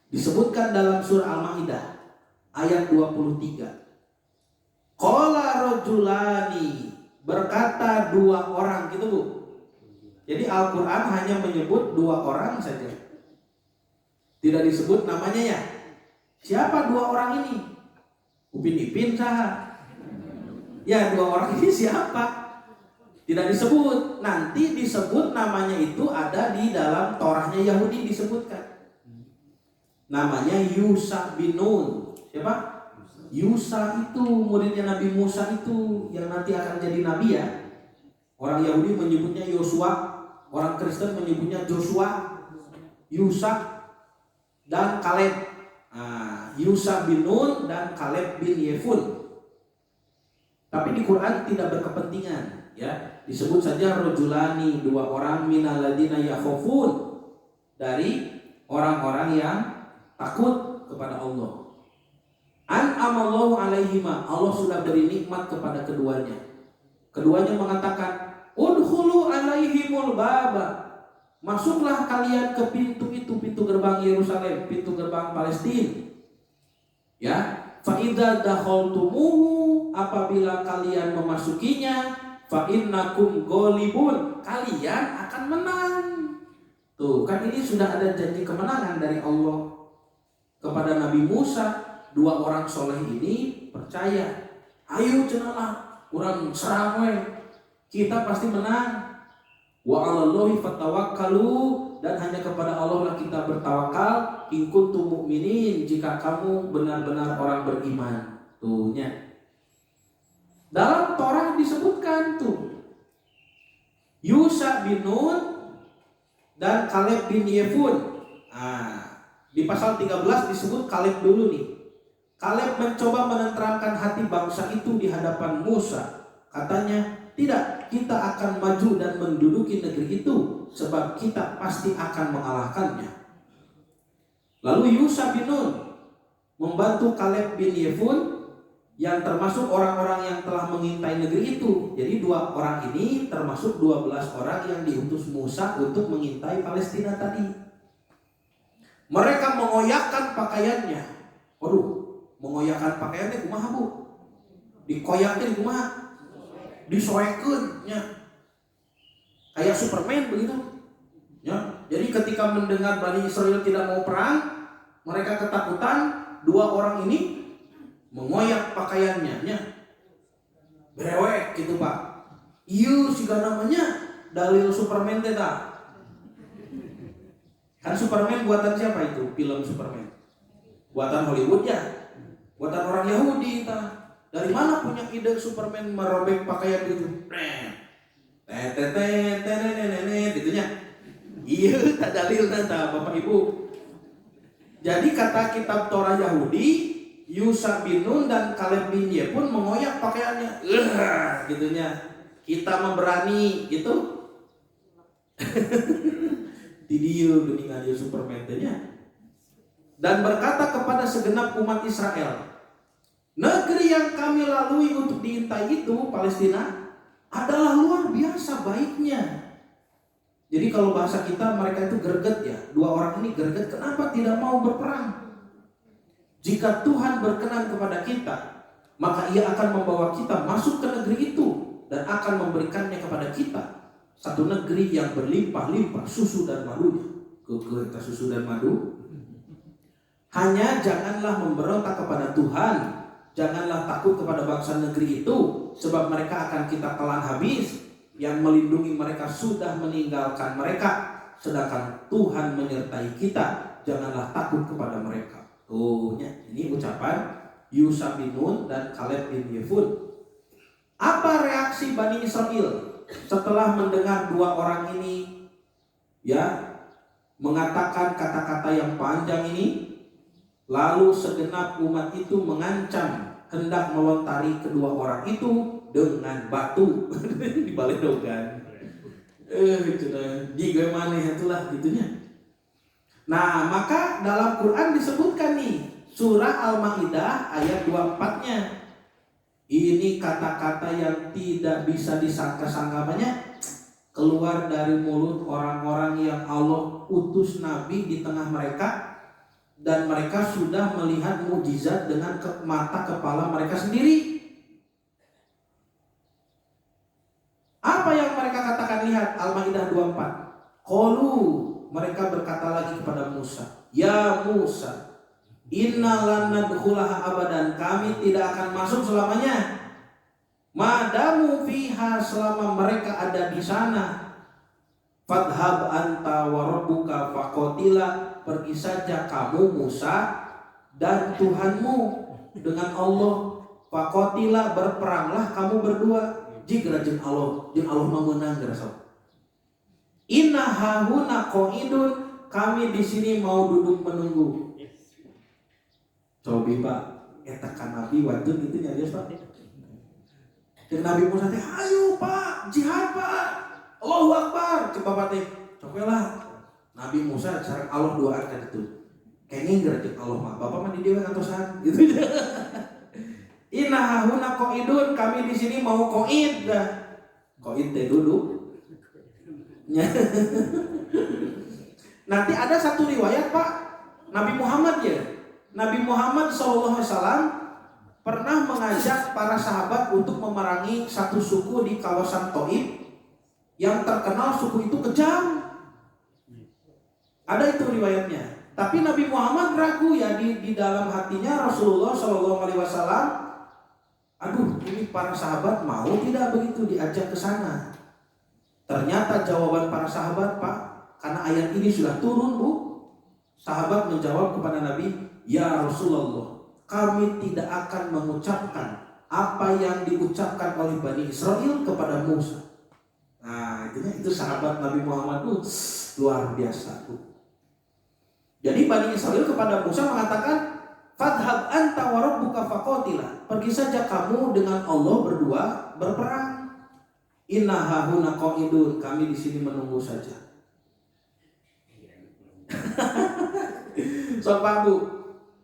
Disebutkan dalam surah Al-Maidah ayat 23. Qala rajulani, berkata dua orang, gitu Bu. Jadi Al-Quran hanya menyebut dua orang saja, tidak disebut namanya ya. Siapa dua orang ini? Upin Ipin sah. Ya, dua orang ini siapa? Tidak disebut. Nanti disebut namanya itu ada di dalam Torahnya Yahudi disebutkan. Namanya Yusha bin Nun. Siapa? Yusha itu muridnya Nabi Musa itu yang nanti akan jadi nabi ya. Orang Yahudi menyebutnya Yosua, orang Kristen menyebutnya Joshua, Yusha dan Kaleb. Yusha bin Nun dan Kaleb bin Yefun. Tapi di Quran tidak berkepentingan ya. Disebut saja rojulani, dua orang minaladina yakhofun, dari orang-orang yang takut kepada Allah. An'amallahu alaihima, Allah sudah beri nikmat kepada keduanya. Keduanya mengatakan, udkhulu alaihimul baba, masuklah kalian ke pintu itu, pintu gerbang Yerusalem, pintu gerbang Palestina. Ya, fa idza dakhaltumuhu, apabila kalian memasukinya, fa innakum ghalibun, kalian akan menang. Tuh, kan ini sudah ada janji kemenangan dari Allah kepada Nabi Musa. Dua orang soleh ini percaya, ayo cenah urang serang we, kita pasti menang. Wa 'alallahi fatawakkalu, dan hanya kepada Allah lah kita bertawakal. In kuntum mu'minin, jika kamu benar-benar orang beriman. Tuhnya. Dalam Torah disebutkan tuh Yusha bin Nun dan Kaleb bin Yefun. Di pasal 13 disebut Kaleb dulu nih. Kaleb mencoba menenteramkan hati bangsa itu di hadapan Musa. Katanya, tidak, kita akan maju dan menduduki negeri itu, sebab kita pasti akan mengalahkannya. Lalu Yusha bin Nun membantu Kaleb bin Yefun, yang termasuk orang-orang yang telah mengintai negeri itu. Jadi dua orang ini termasuk 12 orang yang diutus Musa untuk mengintai Palestina tadi. Mereka mengoyakkan pakaiannya. Waduh, mengoyakkan pakaiannya kumaha Bu? Dikoyakin kumaha? Disoekeun nya. Kayak Superman begitu. Ya. Jadi ketika mendengar Bani Israel tidak mau perang, mereka ketakutan. Dua orang ini mengoyak pakaiannya nya. Berewek gitu Pak. Ieu siga namanya dalil Superman teh tah. Kan Superman buatan siapa itu? Film Superman. Buatan Hollywood ya. Buatan orang Yahudi tah. Dari mana punya ide Superman merobek pakaian gitu? Gitunya. Iya, tak dalil tah Bapak Ibu. Jadi kata kitab Torah Yahudi, Yusha bin Nun dan Kaleb bin Yefun mengoyak pakaiannya. Gitunya. Kita memberani gitu. Tidieu geuningan ieu Superman teh nya. Dan berkata kepada segenap umat Israel, negeri yang kami lalui untuk diintai itu, Palestina, adalah luar biasa baiknya. Jadi kalau bahasa kita, mereka itu greget ya. Dua orang ini greget, kenapa tidak mau berperang? Jika Tuhan berkenan kepada kita, maka Ia akan membawa kita masuk ke negeri itu dan akan memberikannya kepada kita. Satu negeri yang berlimpah-limpah susu dan madunya. Kekeh susu dan madu. Hanya janganlah memberontak kepada Tuhan, janganlah takut kepada bangsa negeri itu, sebab mereka akan kita telan habis. Yang melindungi mereka sudah meninggalkan mereka, sedangkan Tuhan menyertai kita. Janganlah takut kepada mereka. Tuhnya, ini ucapan Yusha bin Nun dan Kaleb bin Yefun. Apa reaksi Bani Israel setelah mendengar dua orang ini ya mengatakan kata-kata yang panjang ini? Lalu segenap umat itu mengancam hendak melontari kedua orang itu dengan batu. Dibaledogan. Jika mana itulah gitunya. Nah, maka dalam Quran disebutkan nih surah Al-Maidah ayat 24-nya. Ini kata-kata yang tidak bisa disangka-sangka banyak keluar dari mulut orang-orang yang Allah utus nabi di tengah mereka, dan mereka sudah melihat mukjizat dengan mata kepala mereka sendiri. Apa yang mereka katakan? Lihat Al-Maidah 24. Qalu, mereka berkata lagi kepada Musa, ya Musa, inna lan nadkhulaha abadan, kami tidak akan masuk selamanya. Madamu fiha, selama mereka ada di sana. Fadhhab anta wa rabbuka faqatila, pergi saja kamu Musa dan Tuhanmu dengan Allah. Faqatila, berperanglah kamu berdua. Jika jeung Allah memenang gerasa. Inna hahuna qaidun, kami di sini mau duduk menunggu. Coba Pak, eta kan Nabi wajib itu nyarios Pak. Dan Nabi Musa teh, ayo Pak, jihad Pak, Allahu Akbar. Coba Pak teh, cobalah. Nabi Musa sareng Allah doaan kan itu. Kenging gerak Allah mah, Bapak mah di dewe ngantosan gitu. Inna hahuna qaidun, kami di sini mau qaid dah. Qaid teh duduk. Nanti ada satu riwayat Pak, Nabi Muhammad ya. Nabi Muhammad SAW pernah mengajak para sahabat untuk memerangi satu suku di kawasan Thaif yang terkenal suku itu kejam. Ada itu riwayatnya. Tapi Nabi Muhammad ragu ya di dalam hatinya Rasulullah SAW. Aduh, ini para sahabat mau tidak begitu diajak ke sana? Ternyata jawaban para sahabat Pak, karena ayat ini sudah turun Bu. Sahabat menjawab kepada Nabi, ya Rasulullah, kami tidak akan mengucapkan apa yang diucapkan oleh Bani Israel kepada Musa. Nah itu sahabat Nabi Muhammad tuh luar biasa tuh. Jadi Bani Israel kepada Musa mengatakan, fadhhab anta wa rabbuka faqatila, pergi saja kamu dengan Allah berdua berperang. Inna hahuna qaidun, kami di sini menunggu saja. Sobat Bu,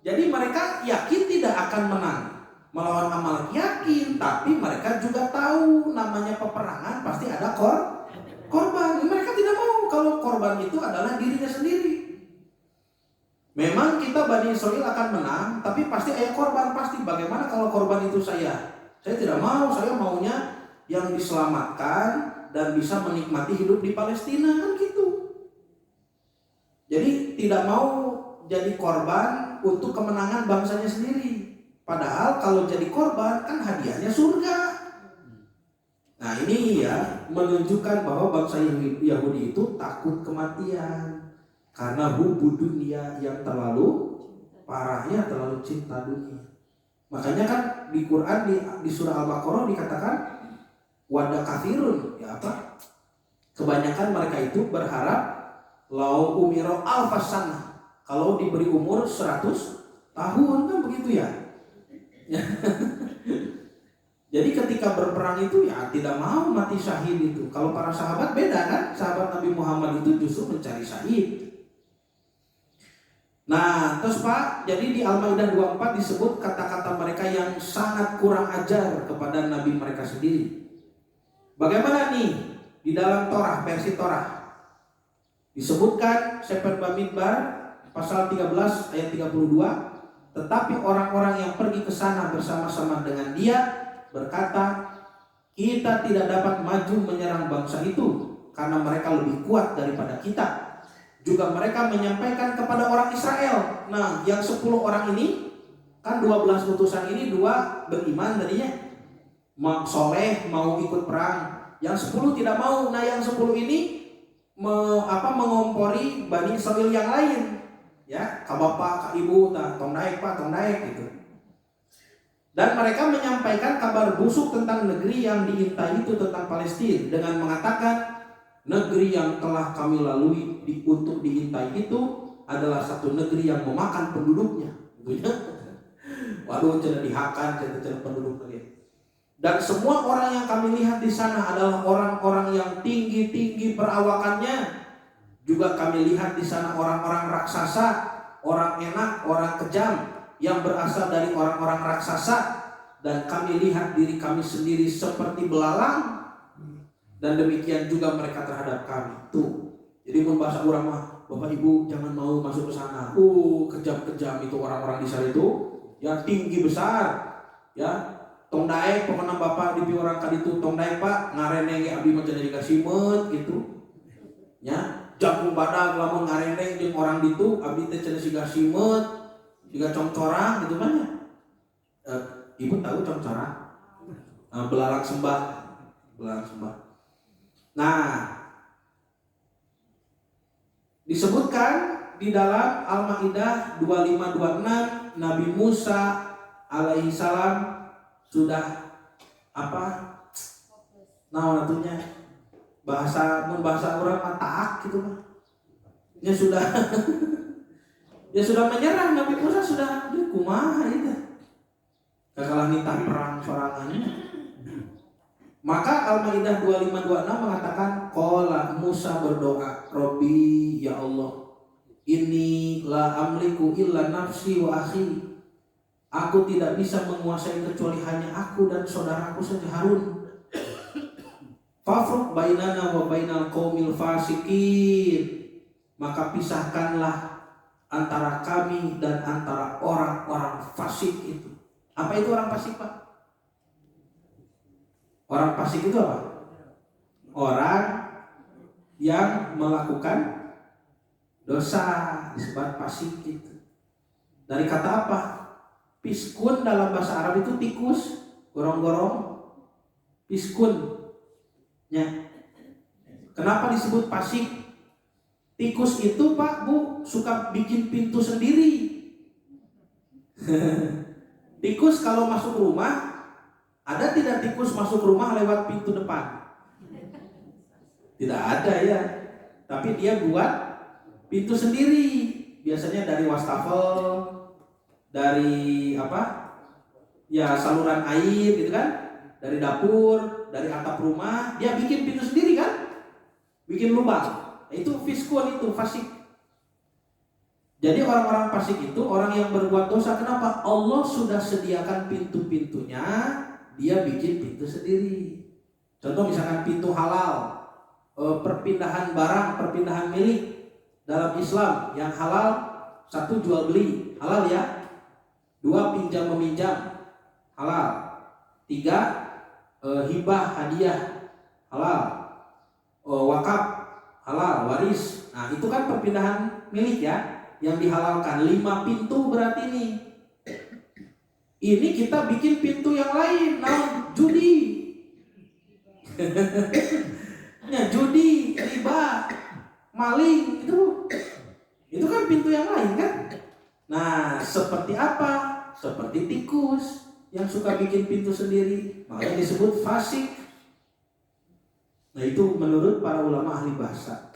jadi mereka yakin tidak akan menang melawan Amalek, yakin, tapi mereka juga tahu namanya peperangan pasti ada korban. Mereka tidak mau kalau korban itu adalah dirinya sendiri. Memang kita Bani Israel akan menang, tapi pasti ada korban pasti. Bagaimana kalau korban itu saya? Saya tidak mau, saya maunya yang diselamatkan dan bisa menikmati hidup di Palestina kan gitu. Jadi tidak mau jadi korban untuk kemenangan bangsanya sendiri. Padahal kalau jadi korban kan hadiahnya surga. Nah ini ya menunjukkan bahwa bangsa Yahudi itu takut kematian karena hubbu dunia yang terlalu parahnya, terlalu cinta dunia. Makanya kan di Quran di surah Al-Baqarah dikatakan wada kafirun, ya apa? Kebanyakan mereka itu berharap lau umiro alfasana, kalau diberi umur 100 tahun kan begitu ya. Jadi ketika berperang itu ya tidak mau mati syahid itu. Kalau para sahabat beda kan, sahabat Nabi Muhammad itu justru mencari syahid. Nah terus Pak, jadi di Al-Maidah 24 disebut kata-kata mereka yang sangat kurang ajar kepada Nabi mereka sendiri. Bagaimana nih di dalam Torah, versi Torah disebutkan Sefer Bamidbar pasal 13 ayat 32, tetapi orang-orang yang pergi ke sana bersama-sama dengan dia berkata, kita tidak dapat maju menyerang bangsa itu karena mereka lebih kuat daripada kita. Juga mereka menyampaikan kepada orang Israel. Nah yang 10 orang ini kan 12 utusan ini 2 beriman tadinya, soleh mau ikut perang, yang 10 tidak mau. Nah yang 10 ini mengompori Bani Israel yang lain, ya, ka bapak, ka ibu, tong naik Pak, tong naik gitu. Dan mereka menyampaikan kabar busuk tentang negeri yang diintai itu, tentang Palestina, dengan mengatakan negeri yang telah kami lalui untuk diintai itu adalah satu negeri yang memakan penduduknya. Waduh, cenah dihakan cenah penduduknya. Dan semua orang yang kami lihat di sana adalah orang-orang yang tinggi-tinggi perawakannya. Juga kami lihat di sana orang-orang raksasa, orang enak, orang kejam yang berasal dari orang-orang raksasa. dan kami lihat diri kami sendiri seperti belalang, dan demikian juga mereka terhadap kami. Tuh, jadi mun bahasa urang mah, Bapak Ibu jangan mau masuk ke sana. Kejam-kejam itu orang-orang di sana itu, ya tinggi besar, ya. Tong daek pokoknya Bapak di orang kaditu tong daek Pak ngareneng ge abdi mah cenah dikasih simet gitu. Ya, jagung badag lamun ngareneng jeung orang ditu abdi teh cenah siga simet, siga congcorang gitu kan ya. Ibu tahu congcorang? Belalang sembah. Belalang sembah. Nah, disebutkan di dalam Al-Maidah 2526 Nabi Musa alaihi salam sudah apa? Nah, atunya bahasa orang mah taat gitu mah. Ya sudah ya sudah menyerah, Nabi Musa sudah kumaha itu. Kakalah nitah perang sorangannya. Maka Al-Maidah 2526 mengatakan qala Musa berdoa, Robbi ya Allah, inni la amliku illa nafsi wa akhi. Aku tidak bisa menguasai kecuali hanya aku dan saudaraku saja Harun. Fafruq bainana wa bainal qaumil fasikin. Maka pisahkanlah antara kami dan antara orang-orang fasik itu. Apa itu orang fasik, Pak? Orang fasik itu apa? Orang yang melakukan dosa disebut fasik itu. Dari kata apa? Piskun dalam bahasa Arab itu tikus, gorong-gorong, piskun. Ya. Kenapa disebut fasik? Tikus itu Pak Bu suka bikin pintu sendiri. Tikus kalau masuk rumah, ada tidak tikus masuk rumah lewat pintu depan? Tidak ada ya. Tapi dia buat pintu sendiri. Biasanya dari wastafel, dari apa? Ya saluran air gitu kan? Dari dapur, dari atap rumah, dia bikin pintu sendiri kan? Bikin lubang. Itu fiskun, itu fasik. Jadi orang-orang fasik itu orang yang berbuat dosa. Kenapa? Allah sudah sediakan pintu-pintunya, dia bikin pintu sendiri. Contoh misalkan pintu halal, perpindahan barang, perpindahan milik dalam Islam. Yang halal, 1 jual beli, halal ya. 2 pinjam meminjam, halal. 3 hibah hadiah, halal. Wakaf, halal. Waris, nah itu kan perpindahan milik ya, yang dihalalkan. 5 pintu berarti nih. Ini kita bikin pintu yang lain, nah judi. Ya judi, riba, maling, itu kan pintu yang lain kan. Nah seperti apa? Seperti tikus yang suka bikin pintu sendiri, makanya disebut fasik. Nah itu menurut para ulama ahli bahasa.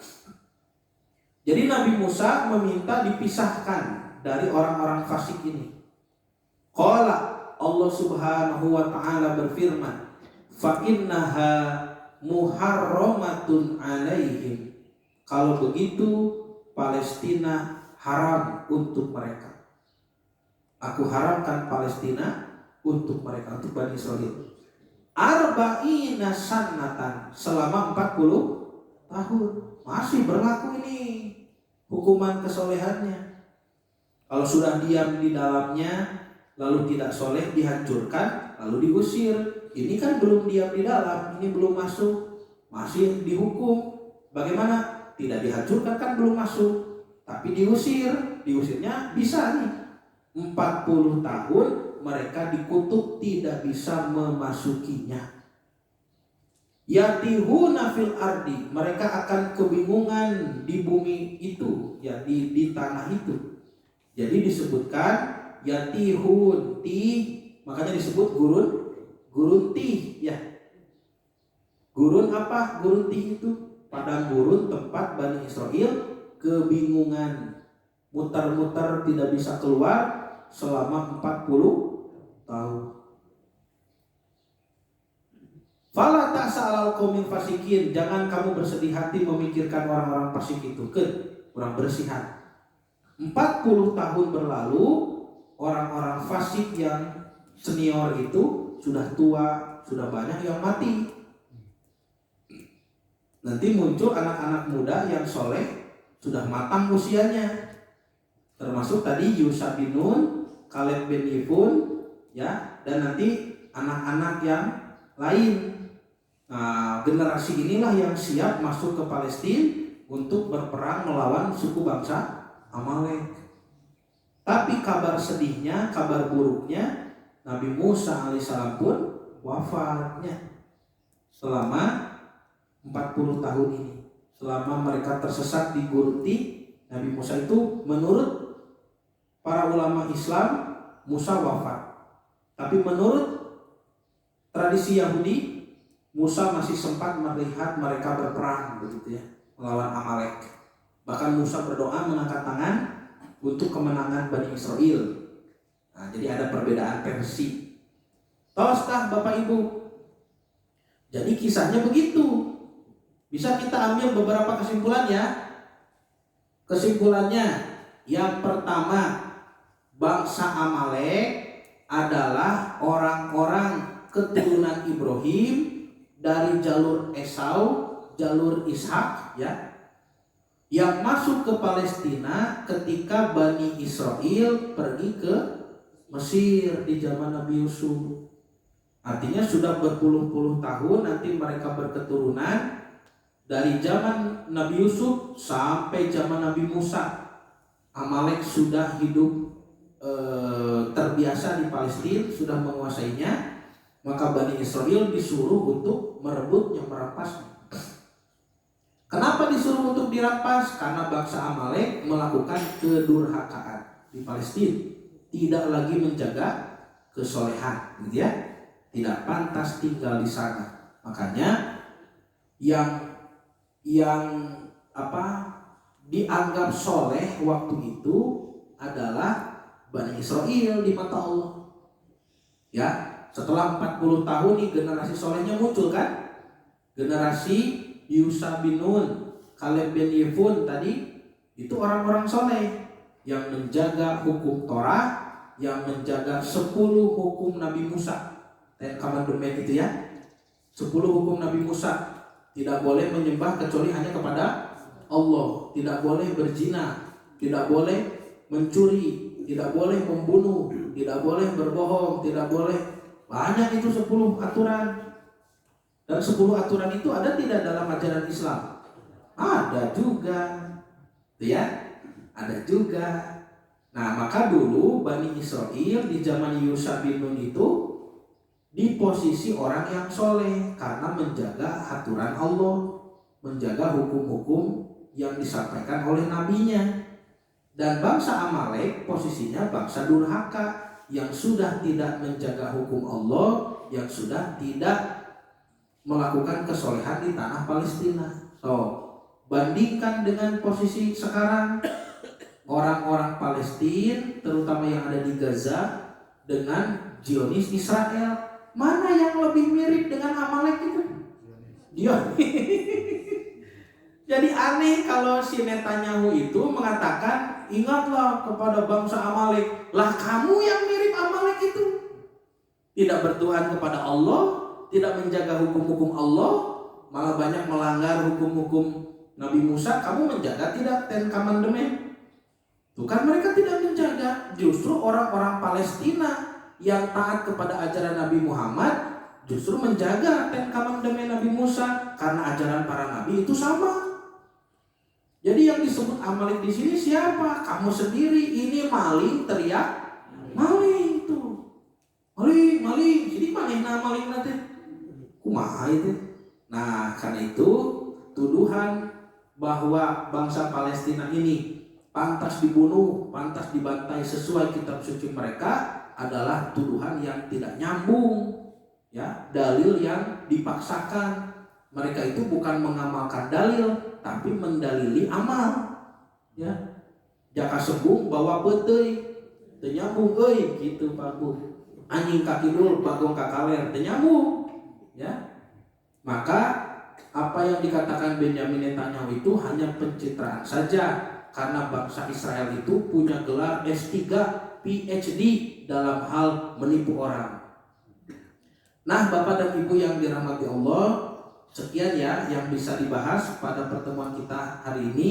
Jadi Nabi Musa meminta dipisahkan dari orang-orang fasik ini. Qala Allah Subhanahu wa taala berfirman, fa innaha muharramatun alaihim. Kalau begitu Palestina haram untuk mereka. Aku haramkan Palestina untuk mereka, untuk Bani Israel. Arba'ina sanatan, selama 40 tahun. Masih berlaku ini hukuman kesolehannya. Kalau sudah diam di dalamnya lalu tidak soleh, dihancurkan lalu diusir. Ini kan belum diam di dalam, ini belum masuk, masih dihukum. Bagaimana? Tidak dihancurkan kan belum masuk, tapi diusir. Diusirnya bisa nih 40 tahun mereka dikutuk, tidak bisa memasukinya. Yatihuna fil ardi, mereka akan kebingungan di bumi itu, ya di tanah itu. Jadi disebutkan yatihun tih, makanya disebut gurun tih ya. Gurun apa? Gurun tih itu padang gurun, tempat Bani Israel kebingungan, mutar-mutar tidak bisa keluar selama 40 tahun. Fala ta'sa'al qaumil fasikin, jangan kamu bersedih hati memikirkan orang-orang fasik itu, kurang bersihan. 40 tahun berlalu, orang-orang fasik yang senior itu sudah tua, sudah banyak yang mati. Nanti muncul anak-anak muda yang soleh, sudah matang usianya. Termasuk tadi Yusha bin Nun, Kaleb bin Yefun, ya, dan nanti anak-anak yang lain. Nah, generasi inilah yang siap masuk ke Palestina untuk berperang melawan suku bangsa Amalek. Tapi kabar sedihnya, kabar buruknya, Nabi Musa alaihissalam pun wafatnya selama 40 tahun ini. Selama mereka tersesat di gurti, Nabi Musa itu menurut para ulama Islam, Musa wafat. Tapi menurut tradisi Yahudi, Musa masih sempat melihat mereka berperang begitu ya, melawan Amalek. Bahkan Musa berdoa mengangkat tangan untuk kemenangan Bani Israel. Nah, jadi ada perbedaan versi. Tahukah Bapak Ibu? Jadi kisahnya begitu. Bisa kita ambil beberapa kesimpulan ya. Kesimpulannya, yang pertama, bangsa Amalek adalah orang-orang keturunan Ibrahim dari jalur Esau, jalur Ishak ya, yang masuk ke Palestina ketika Bani Israel pergi ke Mesir di zaman Nabi Yusuf. Artinya sudah berpuluh-puluh tahun nanti mereka berketurunan dari zaman Nabi Yusuf sampai zaman Nabi Musa. Amalek sudah hidup terbiasa di Palestina, sudah menguasainya. Maka Bani Israel disuruh untuk merebutnya, merampasnya. Kenapa disuruh untuk dirampas? Karena bangsa Amalek melakukan kedurhakaan di Palestina, tidak lagi menjaga kesolehan, gitu ya. Tidak pantas tinggal di sana. Makanya yang dianggap soleh waktu itu adalah Bani Israel di mata Allah. Ya, setelah 40 tahun nih generasi solehnya muncul kan? Generasi Yusha bin Nun, Kaleb bin Yefun tadi itu orang-orang soleh yang menjaga hukum Torah, yang menjaga 10 hukum Nabi Musa. Ten Commandment itu ya. 10 hukum Nabi Musa. Tidak boleh menyembah kecuali hanya kepada Allah, tidak boleh berzina, tidak boleh mencuri, tidak boleh membunuh, tidak boleh berbohong, tidak boleh. Banyak itu 10 aturan. Dan 10 aturan itu ada tidak dalam ajaran Islam? Ada juga. Ya, ada juga. Nah, maka dulu Bani Israel di zaman Yusha bin Nun itu di posisi orang yang soleh karena menjaga aturan Allah, menjaga hukum-hukum yang disampaikan oleh nabinya. Dan bangsa Amalek posisinya bangsa durhaka yang sudah tidak menjaga hukum Allah, yang sudah tidak melakukan kesolehan di tanah Palestina. So, bandingkan dengan posisi sekarang, orang-orang Palestina terutama yang ada di Gaza dengan Zionis Israel, mana yang lebih mirip dengan Amalek itu? Jadi aneh kalau si Netanyahu itu mengatakan, ingatlah kepada bangsa Amalek. Lah kamu yang mirip Amalek itu. Tidak bertuhan kepada Allah, tidak menjaga hukum-hukum Allah, malah banyak melanggar hukum-hukum Nabi Musa. Kamu menjaga tidak Ten Commandment? Tuh kan mereka tidak menjaga. Justru orang-orang Palestina yang taat kepada ajaran Nabi Muhammad justru menjaga Ten Commandment Nabi Musa, karena ajaran para nabi itu sama. Jadi yang disebut Amalek di sini siapa? Kamu sendiri. Ini maling, teriak maling itu. Maling. Jadi maling nanti. Kumaha itu. Nah, karena itu tuduhan bahwa bangsa Palestina ini pantas dibunuh, pantas dibantai sesuai kitab suci mereka adalah tuduhan yang tidak nyambung, ya, dalil yang dipaksakan. Mereka itu bukan mengamalkan dalil, tapi mendalili amal, ya. Jaka sembung bawa beteuy, teu nyambung euy gitu Pak Bu. Anjing kakidul bagong kakaler, teu nyambung, ya. Maka apa yang dikatakan Benjamin Netanyahu itu hanya pencitraan saja, karena bangsa Israel itu punya gelar S3 PhD dalam hal menipu orang. Nah, Bapak dan Ibu yang dirahmati Allah, sekian ya yang bisa dibahas pada pertemuan kita hari ini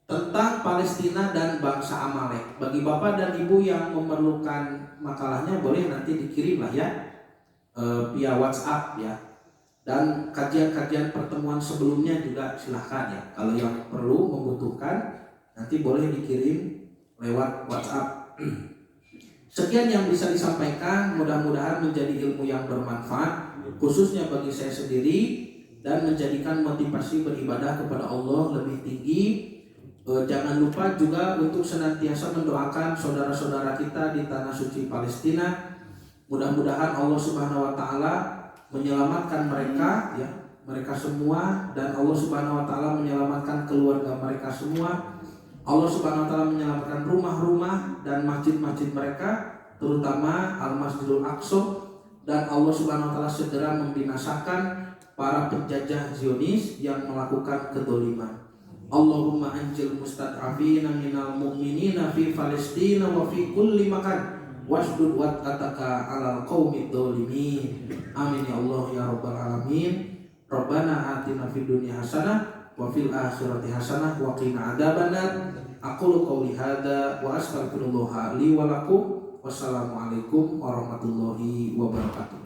tentang Palestina dan bangsa Amalek. Bagi Bapak dan Ibu yang memerlukan makalahnya, boleh nanti dikirim lah ya via WhatsApp ya. Dan kajian-kajian pertemuan sebelumnya juga silahkan ya. Kalau yang perlu membutuhkan nanti boleh dikirim lewat WhatsApp. Sekian yang bisa disampaikan, mudah-mudahan menjadi ilmu yang bermanfaat khususnya bagi saya sendiri dan menjadikan motivasi beribadah kepada Allah lebih tinggi. Jangan lupa juga untuk senantiasa mendoakan saudara-saudara kita di tanah suci Palestina. Mudah-mudahan Allah Subhanahu wa taala menyelamatkan mereka ya, mereka semua, dan Allah Subhanahu wa taala menyelamatkan keluarga mereka semua. Allah Subhanahu wa taala menyelamatkan rumah-rumah dan masjid-masjid mereka, terutama Al-Masjidul Aqsa, dan Allah Subhanahu wa taala segera membinasakan para penjajah Zionis yang melakukan kedzaliman. Allahumma anjil mustad'afina minal mu'minina fi Palestina wa fi kulli makan wasdud wat'ataka 'alal qaumid dzalimin. Amin ya Allah ya rabbal alamin. Rabbana atina fid dunya hasanah wa fil akhirati hasanah wa qina adzabannar. Aqulu qouli hadza wa astaghfirullah li wa lakum. Wassalamualaikum warahmatullahi wabarakatuh.